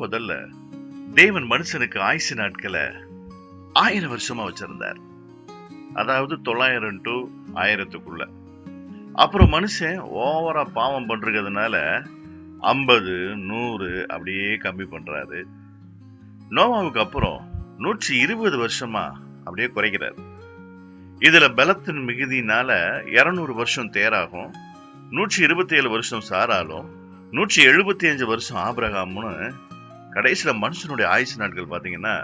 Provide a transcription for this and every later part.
முதல்ல தேவன் மனுஷனுக்கு ஆயுசு நாட்களை 1000 வருஷமா வச்சிருந்தார். அதாவது 900 to 1000க்குள்ள. அப்புறம் மனுஷன் ஓவரா பாவம் பண்றதுனால 50, 100 அப்படியே கம்மி பண்றாரு. நோவாவுக்கு அப்புறம் 120 வருஷமா அப்படியே குறைக்கிறார். இதுல பலத்தின் மிகுதினால 200 வருஷம் தேராகும், 127 வருஷம் சாராலும், 175 வருஷம் ஆபிரகாம்னு கடைசியில மனுஷனுடைய ஆயுசு நாட்கள் பாத்தீங்கன்னா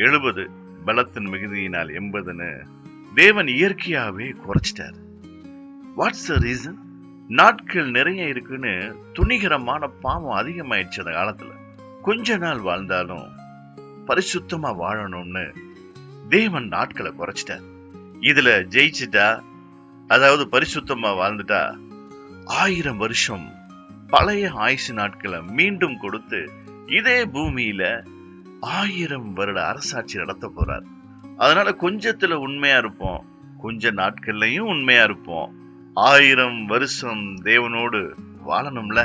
70, பலத்தின் மிகுதியினால் 80ன்னு தேவன் இயற்கையாவே குறைச்சிட்டாரு. What's the reason? நாட்கள் நிறைய இருக்குன்னு துணிகரமான பாவம் அதிகமாயிடுச்சு அந்த காலத்துல. கொஞ்ச நாள் வாழ்ந்தாலும் பரிசுத்தமா வாழணும்னு தேவன் நாட்களை குறைச்சிட்டார். இதுல ஜெயிச்சுட்டா, அதாவது பரிசுத்தமா வாழ்ந்துட்டா 1000 வருஷம் பழைய ஆயுசு நாட்களை மீண்டும் கொடுத்து இதே பூமியில 1000 வருட அரசாட்சி நடத்த போறார். அதனால கொஞ்சத்துல உண்மையா இருப்போம், கொஞ்ச நாட்கள்லயும் உண்மையா இருப்போம். 1000 வருஷம் தேவனோடு வாழணும்ல.